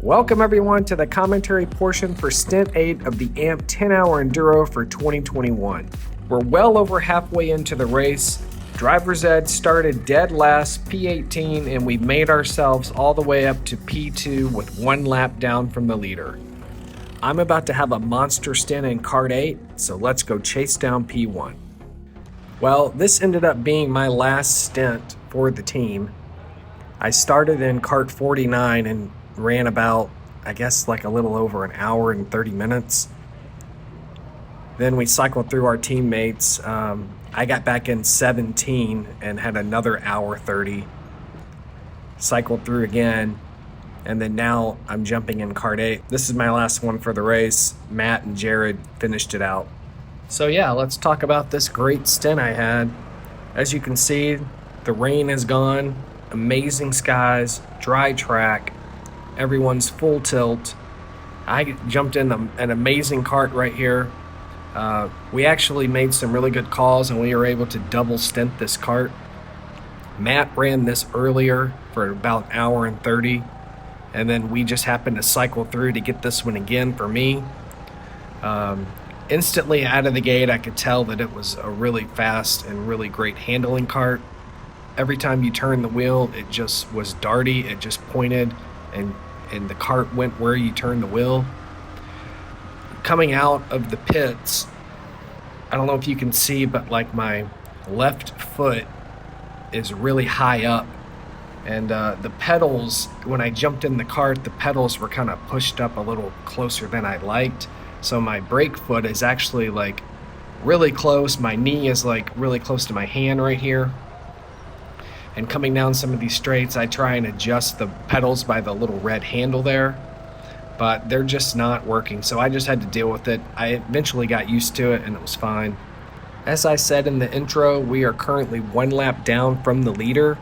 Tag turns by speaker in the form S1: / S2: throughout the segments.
S1: Welcome everyone to the commentary portion for Stint 8 of the AMP 10-hour Enduro for 2021. We're well over halfway into the race. Driver's Ed started dead last, P18, and we made ourselves all the way up to P2 with one lap down from the leader. I'm about to have a monster stint in Kart 8, so let's go chase down P1. Well, this ended up being my last stint for the team. I started in Kart 49 and ran about, I guess, like a little over an hour and 30 minutes. Then we cycled through our teammates. I got back in 17 and had another hour 30. Cycled through again, and then now I'm jumping in Kart 8. This is my last one for the race. Matt and Jared finished it out. So yeah, let's talk about this great stint I had. As you can see, the rain is gone, amazing skies, dry track, everyone's full tilt. I jumped in an amazing kart right here. We actually made some really good calls and we were able to double stint this kart. Matt ran this earlier for about an hour and 30, and then we just happened to cycle through to get this one again for me. Instantly out of the gate, I could tell that it was a really fast and really great handling kart. Every time you turn the wheel, it just was darty. It just pointed, and the kart went where you turn the wheel. Coming out of the pits, I don't know if you can see, but like my left foot is really high up, and the pedals, when I jumped in the kart, the pedals were kind of pushed up a little closer than I liked. So my brake foot is actually like really close. My knee is like really close to my hand right here. And coming down some of these straights, I try and adjust the pedals by the little red handle there, but they're just not working. So I just had to deal with it. I eventually got used to it and it was fine. As I said in the intro, we are currently one lap down from the leader.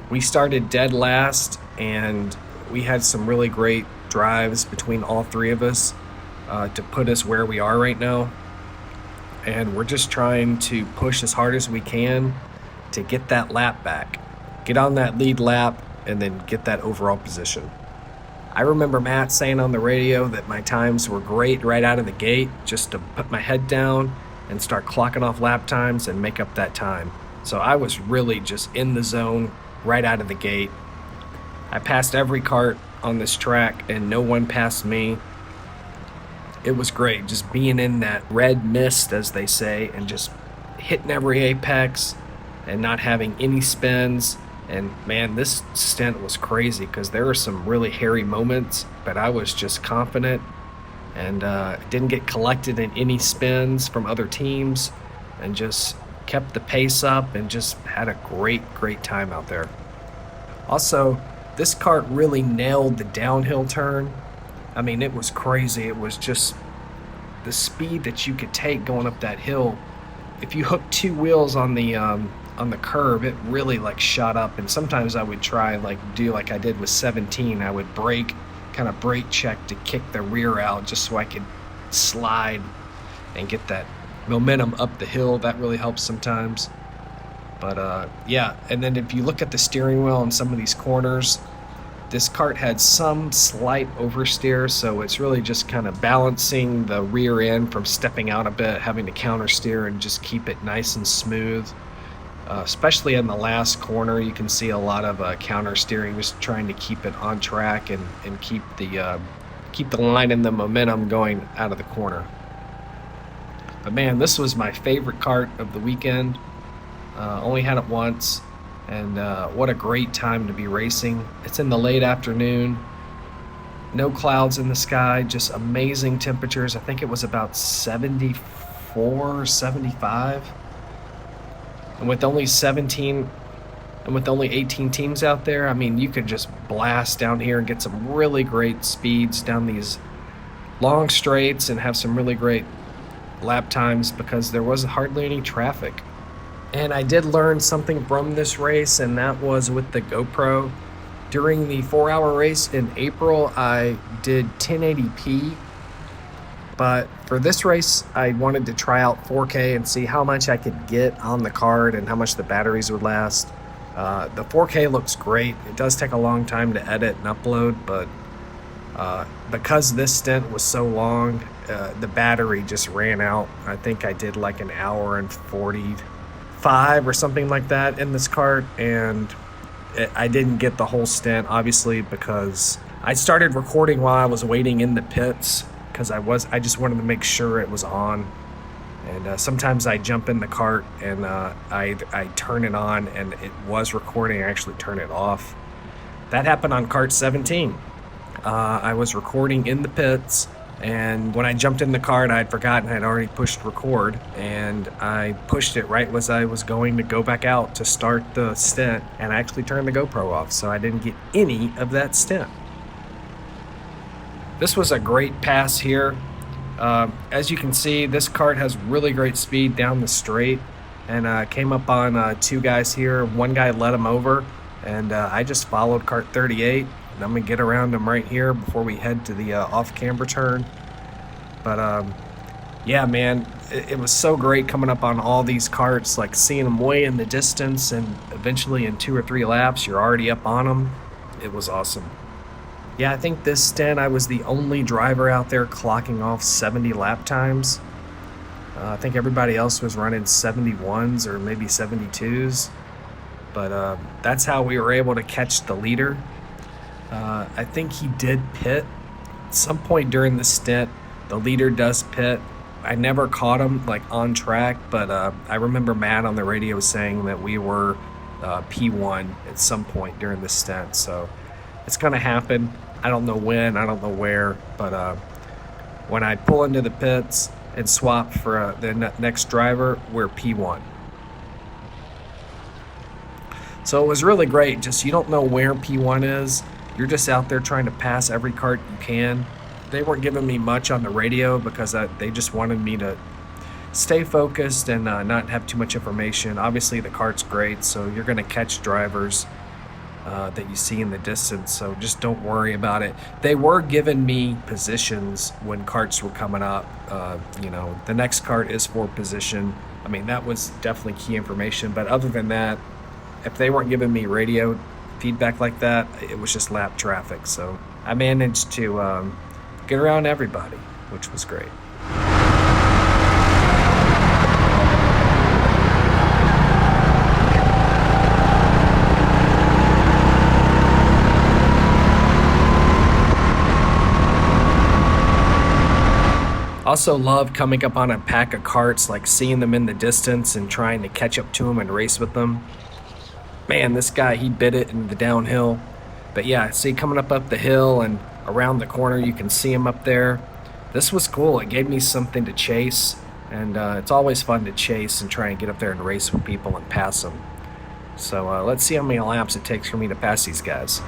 S1: We started dead last and we had some really great drives between all three of us to put us where we are right now. And we're just trying to push as hard as we can to get that lap back, get on that lead lap, and then get that overall position. I remember Matt saying on the radio that my times were great right out of the gate, just to put my head down and start clocking off lap times and make up that time. So I was really just in the zone right out of the gate. I passed every kart on this track and no one passed me. It was great just being in that red mist, as they say, and just hitting every apex and not having any spins. And man, this stint was crazy because there were some really hairy moments, but I was just confident and didn't get collected in any spins from other teams and just kept the pace up and just had a great time out there. Also, this kart really nailed the downhill turn. I mean, it was crazy. It was just the speed that you could take going up that hill. If you hooked two wheels on the curb, it really like shot up. And sometimes I would try do like I did with 17. I would brake check to kick the rear out just so I could slide and get that momentum up the hill. That really helps sometimes. But yeah, and then if you look at the steering wheel in some of these corners, this kart had some slight oversteer, so it's really just kind of balancing the rear end from stepping out a bit, having to counter steer and just keep it nice and smooth. Especially in the last corner, you can see a lot of counter steering, just trying to keep it on track and keep the line and the momentum going out of the corner. But man, this was my favorite kart of the weekend. Only had it once, and what a great time to be racing. It's in the late afternoon, no clouds in the sky, just amazing temperatures. I think it was about 74, 75. And with only 18 teams out there, I mean, you could just blast down here and get some really great speeds down these long straights and have some really great lap times because there was hardly any traffic. And I did learn something from this race, and that was with the GoPro. During the 4-hour race in April, I did 1080p. But for this race, I wanted to try out 4K and see how much I could get on the card and how much the batteries would last. The 4K looks great. It does take a long time to edit and upload, but Because this stint was so long, the battery just ran out. I think I did like an hour and 45 or something like that in this kart, and I didn't get the whole stint, obviously, because I started recording while I was waiting in the pits, because I just wanted to make sure it was on. And sometimes I jump in the kart and I turn it on and it was recording. I actually turn it off. That happened on Kart 17. I was recording in the pits, and when I jumped in the kart, I had forgotten I had already pushed record, and I pushed it right as I was going to go back out to start the stint, and I actually turned the GoPro off, so I didn't get any of that stint. This was a great pass here. As you can see, this kart has really great speed down the straight, and came up on two guys here. One guy led him over, and I just followed kart 38. And I'm gonna get around him right here before we head to the off-camber turn. But yeah, man, it was so great coming up on all these karts, like seeing them way in the distance, and eventually in 2 or 3 laps, you're already up on them. It was awesome. Yeah, I think this stint I was the only driver out there clocking off 70 lap times. I think everybody else was running 71s or maybe 72s. But that's how we were able to catch the leader. I think he did pit. At some point during the stint, the leader does pit. I never caught him like on track, but I remember Matt on the radio saying that we were P1 at some point during the stint. So it's going to happen. I don't know when, I don't know where, but when I pull into the pits and swap for the next driver, we're P1. So it was really great. Just you don't know where P1 is. You're just out there trying to pass every kart you can. They weren't giving me much on the radio because they just wanted me to stay focused and not have too much information. Obviously, the kart's great, so you're going to catch drivers that you see in the distance, so just don't worry about it. They were giving me positions when karts were coming up. The next kart is for position. I mean, that was definitely key information, but other than that, if they weren't giving me radio feedback like that, it was just lap traffic. So I managed to get around everybody, which was great. Also love coming up on a pack of karts, like seeing them in the distance and trying to catch up to them and race with them. Man, this guy, he bit it in the downhill. But yeah, see, coming up the hill and around the corner, you can see him up there. This was cool. It gave me something to chase, and it's always fun to chase and try and get up there and race with people and pass them. So let's see how many laps it takes for me to pass these guys.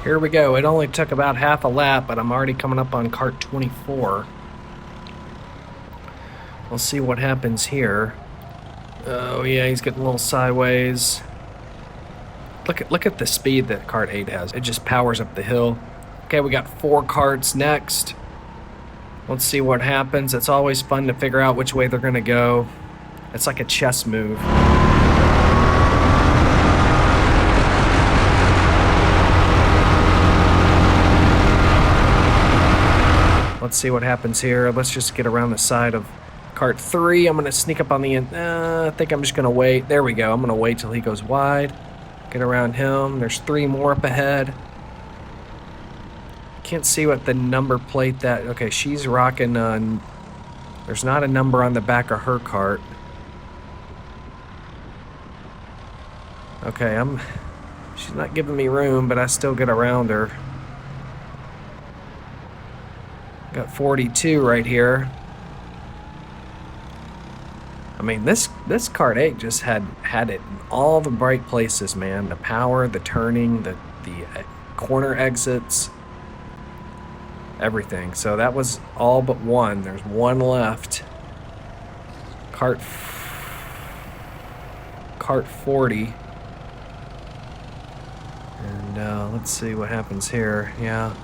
S1: Here we go. It only took about half a lap, but I'm already coming up on kart 24. We'll see what happens here. Oh yeah, he's getting a little sideways. Look at the speed that kart 8 has. It just powers up the hill. Okay, we got 4 karts next. Let's see what happens. It's always fun to figure out which way they're gonna go. It's like a chess move. Let's see what happens here. Let's just get around the side of kart 3. I'm going to sneak up on the end. I think I'm just going to wait. There we go. I'm going to wait till he goes wide. Get around him. There's 3 more up ahead. Can't see what the number plate that... Okay, she's rocking... there's not a number on the back of her kart. Okay, she's not giving me room, but I still get around her. Got 42 right here. I mean, this Kart 8 just had it in all the bright places, man. The power, the turning, the corner exits, everything. So that was all but one. There's one left. Kart 40. And let's see what happens here. Yeah.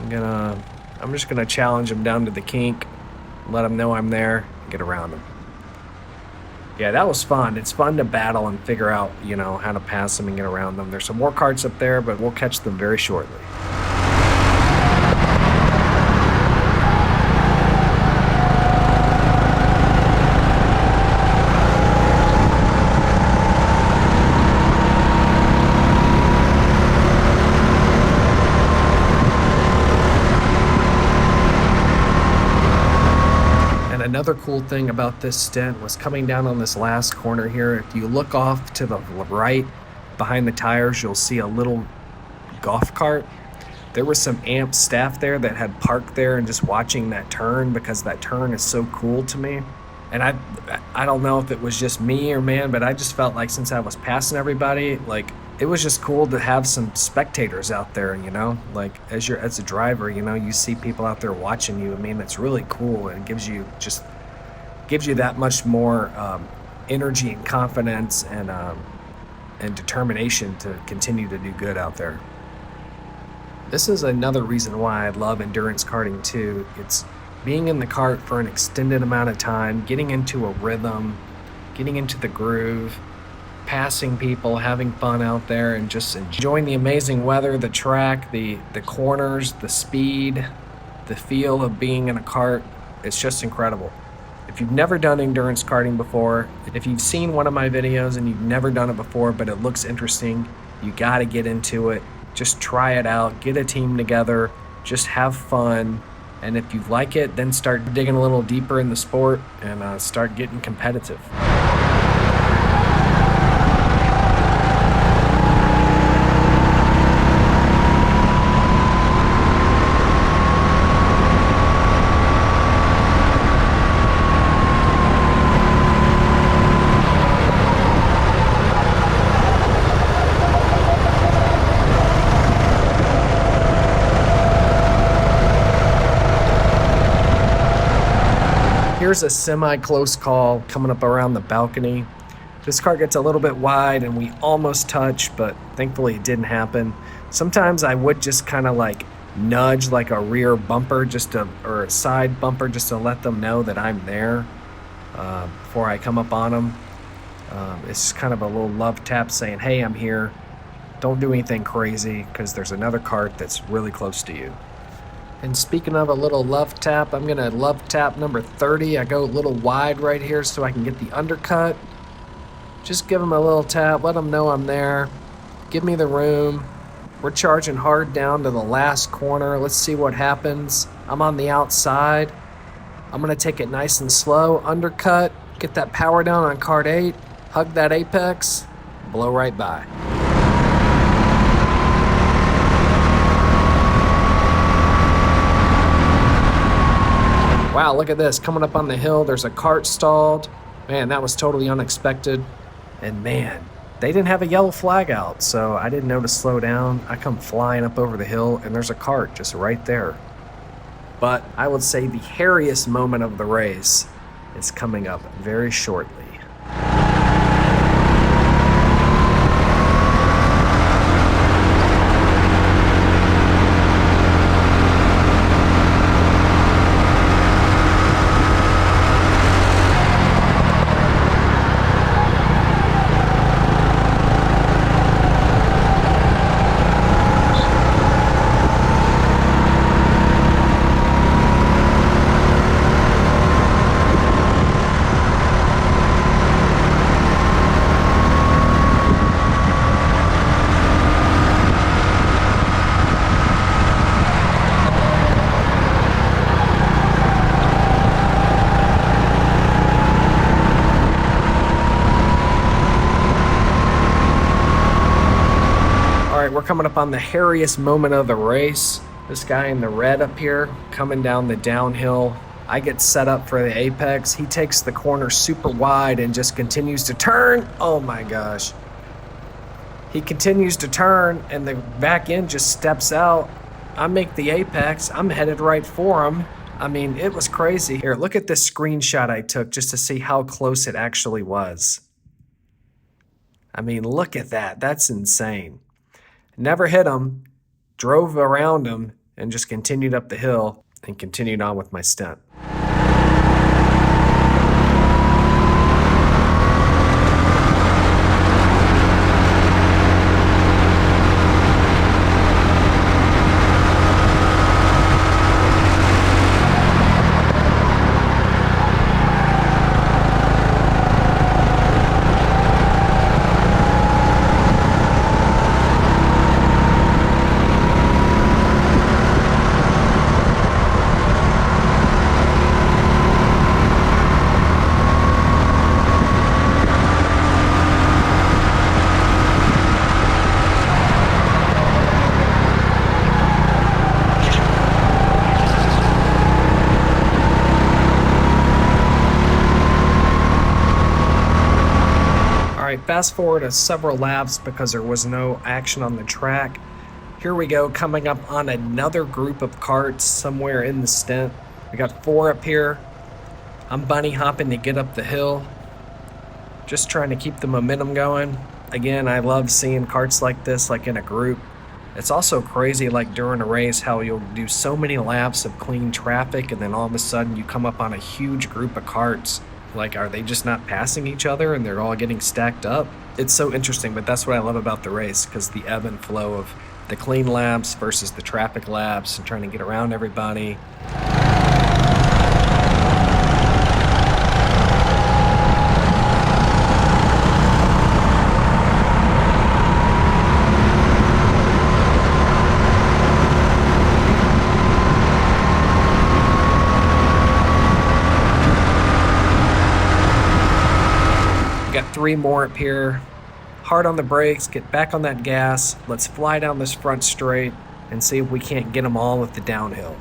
S1: I'm just gonna challenge him down to the kink, let him know I'm there, and get around him. Yeah, that was fun. It's fun to battle and figure out, how to pass them and get around them. There's some more karts up there, but we'll catch them very shortly. Another cool thing about this stint was coming down on this last corner here. If you look off to the right behind the tires, you'll see a little golf cart. There was some AMP staff there that had parked there and just watching that turn, because that turn is so cool to me. And I don't know if it was just me or man, but I just felt like since I was passing everybody, like it was just cool to have some spectators out there, like as a driver, you see people out there watching you. I mean, it's really cool, and it gives you that much more energy and confidence and determination to continue to do good out there. This is another reason why I love endurance karting too. It's being in the kart for an extended amount of time, getting into a rhythm, getting into the groove, passing people, having fun out there, and just enjoying the amazing weather, the track, the corners, the speed, the feel of being in a kart. It's just incredible. If you've never done endurance karting before, if you've seen one of my videos and you've never done it before, but it looks interesting, you got to get into it. Just try it out, get a team together, just have fun. And if you like it, then start digging a little deeper in the sport and start getting competitive. Here's a semi-close call coming up around the balcony. This car gets a little bit wide and we almost touch, but thankfully it didn't happen. Sometimes I would just kind of like nudge like a rear bumper or a side bumper just to let them know that I'm there before I come up on them. It's kind of a little love tap saying, hey, I'm here. Don't do anything crazy because there's another kart that's really close to you. And speaking of a little love tap, I'm going to love tap number 30. I go a little wide right here so I can get the undercut. Just give them a little tap, let them know I'm there. Give me the room. We're charging hard down to the last corner. Let's see what happens. I'm on the outside. I'm going to take it nice and slow. Undercut, get that power down on Kart 8, hug that apex, blow right by. Wow, look at this. Coming up on the hill, there's a kart stalled. Man, that was totally unexpected. And man, they didn't have a yellow flag out, so I didn't know to slow down. I come flying up over the hill, and there's a kart just right there. But I would say the hairiest moment of the race is coming up very shortly. We're coming up on the hairiest moment of the race. This guy in the red up here coming down the downhill. I get set up for the apex. He takes the corner super wide and just continues to turn. Oh my gosh. He continues to turn and the back end just steps out. I make the apex. I'm headed right for him. I mean, it was crazy. Here, look at this screenshot I took just to see how close it actually was. I mean, look at that. That's insane. Never hit him, drove around him, and just continued up the hill and continued on with my stint. Fast forward several laps because there was no action on the track. Here we go, coming up on another group of karts somewhere in the stint. We got 4 up here. I'm bunny hopping to get up the hill. Just trying to keep the momentum going. Again, I love seeing karts like this, like in a group. It's also crazy, like during a race, how you'll do so many laps of clean traffic and then all of a sudden you come up on a huge group of karts. Like, are they just not passing each other and they're all getting stacked up? It's so interesting, but that's what I love about the race, because the ebb and flow of the clean laps versus the traffic laps and trying to get around everybody. Got 3 more up here. Hard on the brakes, get back on that gas. Let's fly down this front straight and see if we can't get them all with the downhill.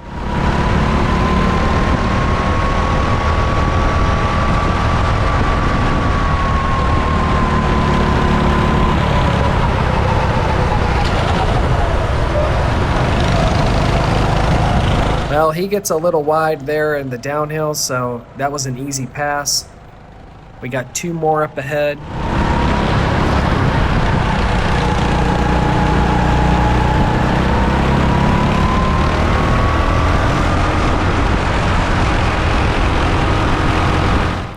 S1: Well, he gets a little wide there in the downhill, so that was an easy pass. We got 2 more up ahead.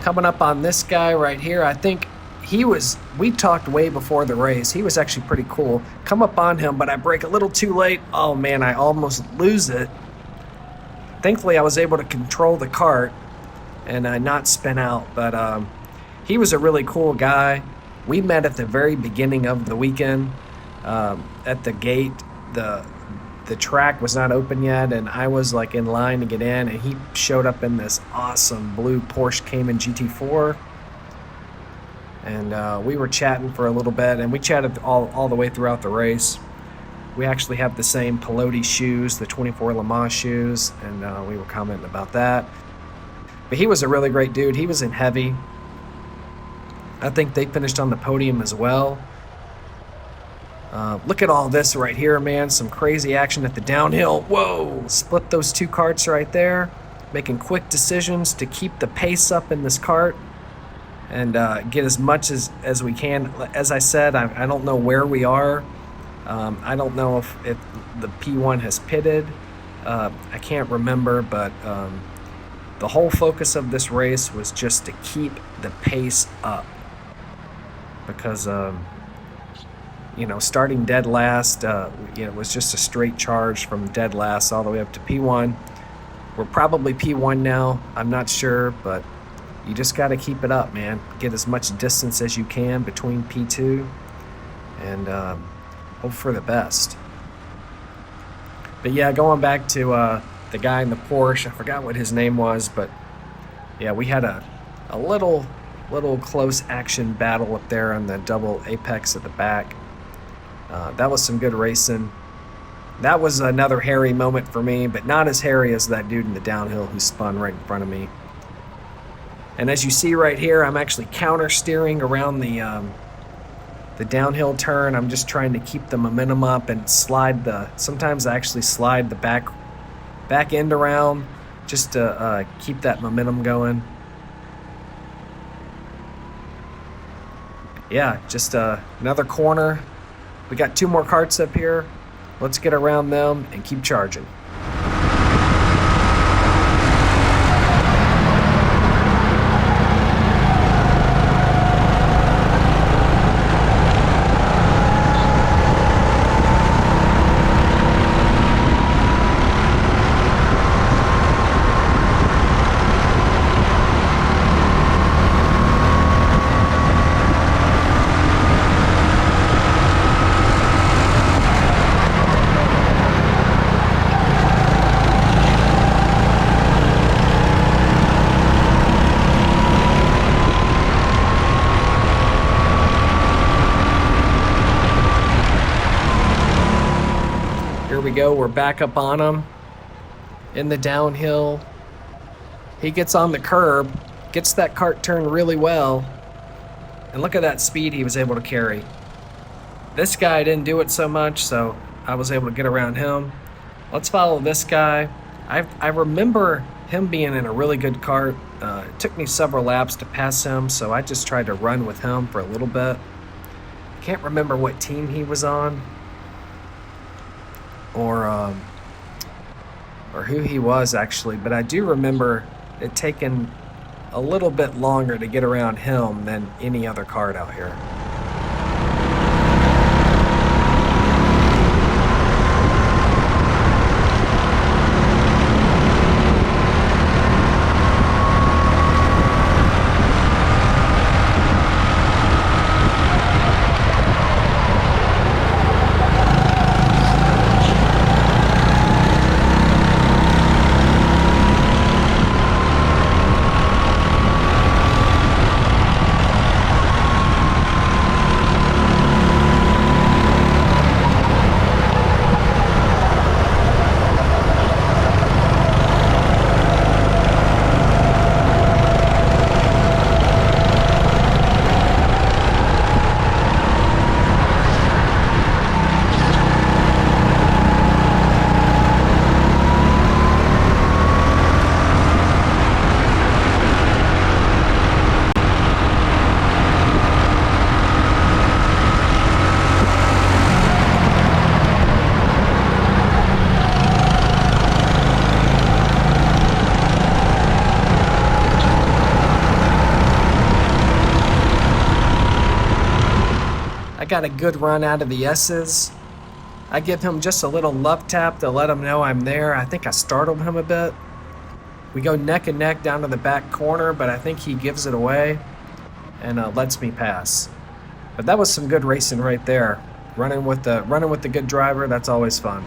S1: Coming up on this guy right here, I think we talked way before the race. He was actually pretty cool. Come up on him, but I brake a little too late. Oh man, I almost lose it. Thankfully, I was able to control the kart and not spin out, but he was a really cool guy. We met at the very beginning of the weekend at the gate. The track was not open yet, and I was like in line to get in, and he showed up in this awesome blue Porsche Cayman GT4. And we were chatting for a little bit, and we chatted all the way throughout the race. We actually have the same Pelote shoes, the 24 Le Mans shoes, and we were commenting about that. But he was a really great dude. He was in heavy. I think they finished on the podium as well. Look at all this right here, man. Some crazy action at the downhill. Whoa! Split those 2 karts right there. Making quick decisions to keep the pace up in this kart and get as much as we can. As I said, I don't know where we are. I don't know if the P1 has pitted. I can't remember, but the whole focus of this race was just to keep the pace up. Because, starting dead last, it was just a straight charge from dead last all the way up to P1. We're probably P1 now. I'm not sure, but you just got to keep it up, man. Get as much distance as you can between P2 and hope for the best. But yeah, going back to the guy in the Porsche, I forgot what his name was, but yeah, we had a little close action battle up there on the double apex at the back. That was some good racing. That was another hairy moment for me, but not as hairy as that dude in the downhill who spun right in front of me. And as you see right here, I'm actually counter steering around the downhill turn. I'm just trying to keep the momentum up and sometimes I actually slide the back end around just to keep that momentum going. Yeah, just another corner. We got 2 more karts up here. Let's get around them and keep charging. Here we go, we're back up on him in the downhill. He gets on the curb, gets that kart turned really well, and look at that speed he was able to carry. This guy didn't do it so much, so I was able to get around him. Let's follow this guy. I remember him being in a really good kart. It took me several laps to pass him, so I just tried to run with him for a little bit. Can't remember what team he was on, or who he was actually, but I do remember it taking a little bit longer to get around him than any other kart out here. Got a good run out of the S's. I give him just a little love tap to let him know I'm there. I think I startled him a bit. We go neck and neck down to the back corner, but I think he gives it away and lets me pass. But that was some good racing right there. Running with the good driver, that's always fun.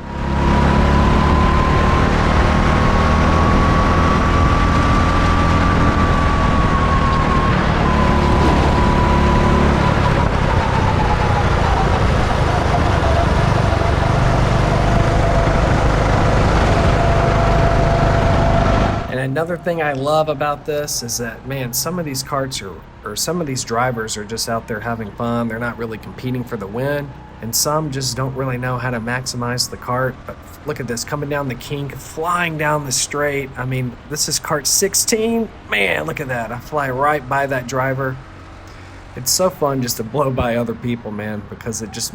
S1: Another thing I love about this is that, man, some of these karts or some of these drivers are just out there having fun. They're not really competing for the win, and some just don't really know how to maximize the kart. But look at this, coming down the kink, flying down the straight. I mean, this is kart 16. Man, look at that. I fly right by that driver. It's so fun just to blow by other people, man, because it just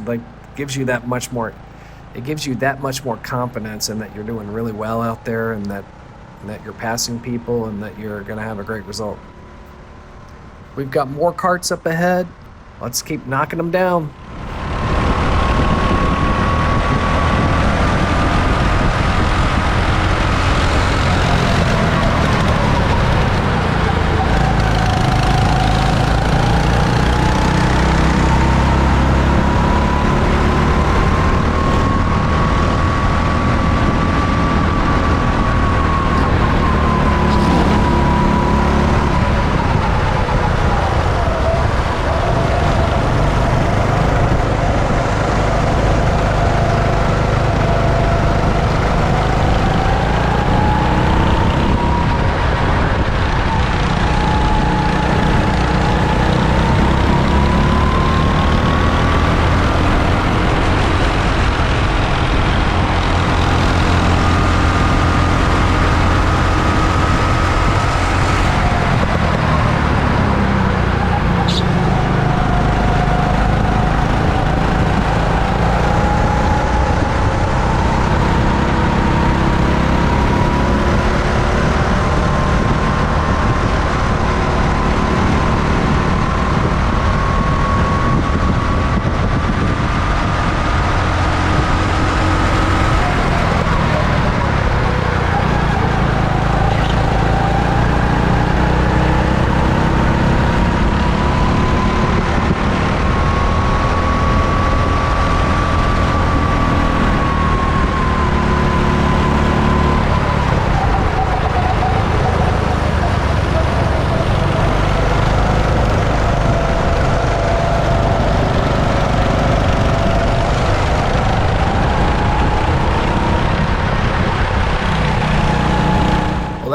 S1: gives you that much more confidence in that you're doing really well out there, and that you're passing people, and that you're going to have a great result. We've got more karts up ahead. Let's keep knocking them down.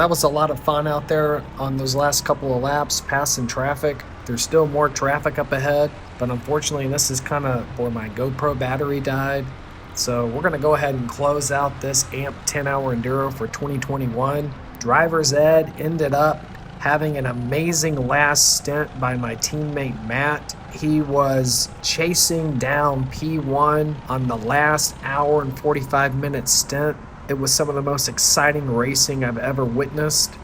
S1: that was a lot of fun out there on those last couple of laps, passing traffic. There's still more traffic up ahead, but unfortunately this is kind of where my GoPro battery died. So we're going to go ahead and close out this AMP 10-hour Enduro for 2021. Driver's ed ended up having an amazing last stint by my teammate Matt. He was chasing down P1 on the last hour and 45-minute stint. It was some of the most exciting racing I've ever witnessed.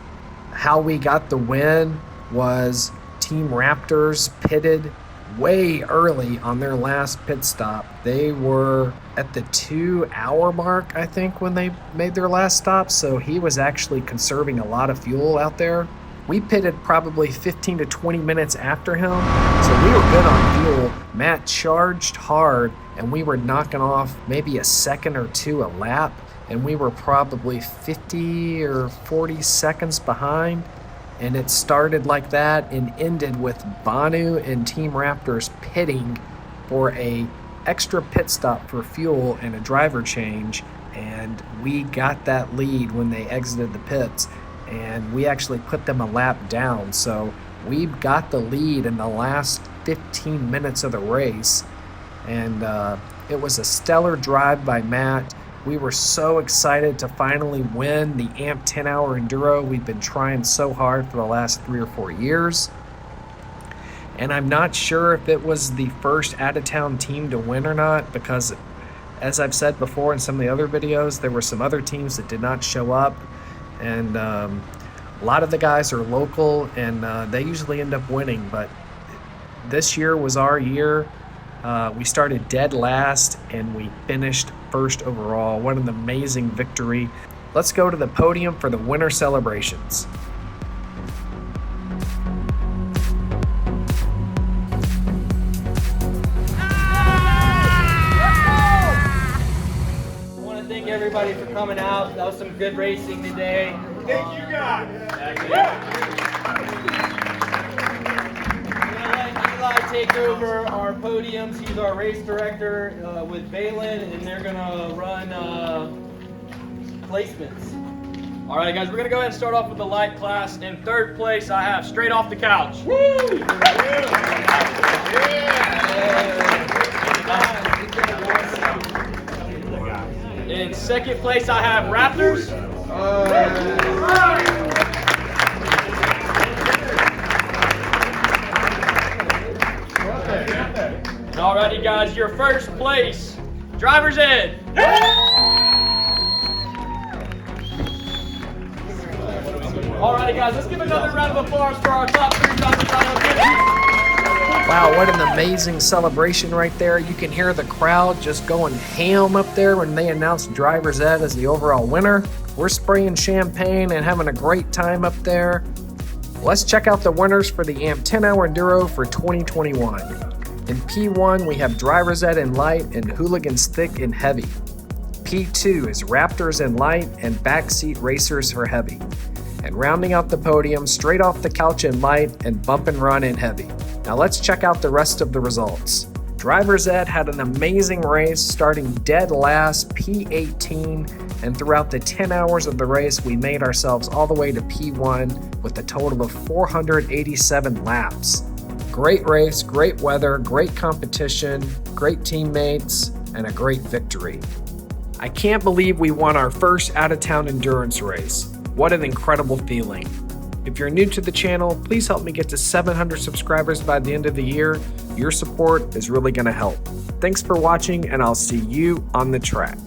S1: How we got the win was Team Raptors pitted way early on their last pit stop. They were at the 2-hour mark, I think, when they made their last stop, so he was actually conserving a lot of fuel out there. We pitted probably 15 to 20 minutes after him, so we were good on fuel. Matt charged hard, and we were knocking off maybe a second or two a lap, and we were probably 50 or 40 seconds behind. And it started like that and ended with Banu and Team Raptors pitting for a extra pit stop for fuel and a driver change. And we got that lead when they exited the pits, and we actually put them a lap down. So we got the lead in the last 15 minutes of the race. And it was a stellar drive by Matt. We were so excited to finally win the AMP 10-hour Enduro. We've been trying so hard for the last 3 or 4 years. And I'm not sure if it was the first out-of-town team to win or not, because as I've said before in some of the other videos, there were some other teams that did not show up. And a lot of the guys are local, and they usually end up winning. But this year was our year. We started dead last, and we finished first overall. What an amazing victory. Let's go to the podium for the winter celebrations.
S2: I want to thank everybody for coming out. That was some good racing today.
S3: Thank you, guys.
S2: Take over our podiums. He's our race director with Balin, and they're gonna run placements. All right, guys, we're gonna go ahead and start off with the light class. In third place, I have Straight Off the Couch. Woo! In second place, I have Raptors. Alrighty, guys, your first place, driver's ed. Alrighty, guys, let's give another round of applause for our top 3 drivers.
S1: Wow, what an amazing celebration right there. You can hear the crowd just going ham up there when they announced driver's ed as the overall winner. We're spraying champagne and having a great time up there. Let's check out the winners for the AMP 10-hour Enduro for 2021. In P1, we have Driver's Ed in light and Hooligans thick and heavy. P2 is Raptors in light and Backseat Racers for heavy. And rounding out the podium, Straight Off the Couch in light and Bump and Run in heavy. Now let's check out the rest of the results. Driver's Ed had an amazing race, starting dead last, P18, and throughout the 10 hours of the race, we made ourselves all the way to P1 with a total of 487 laps. Great race, great weather, great competition, great teammates, and a great victory. I can't believe we won our first out-of-town endurance race. What an incredible feeling. If you're new to the channel, please help me get to 700 subscribers by the end of the year. Your support is really going to help. Thanks for watching, and I'll see you on the track.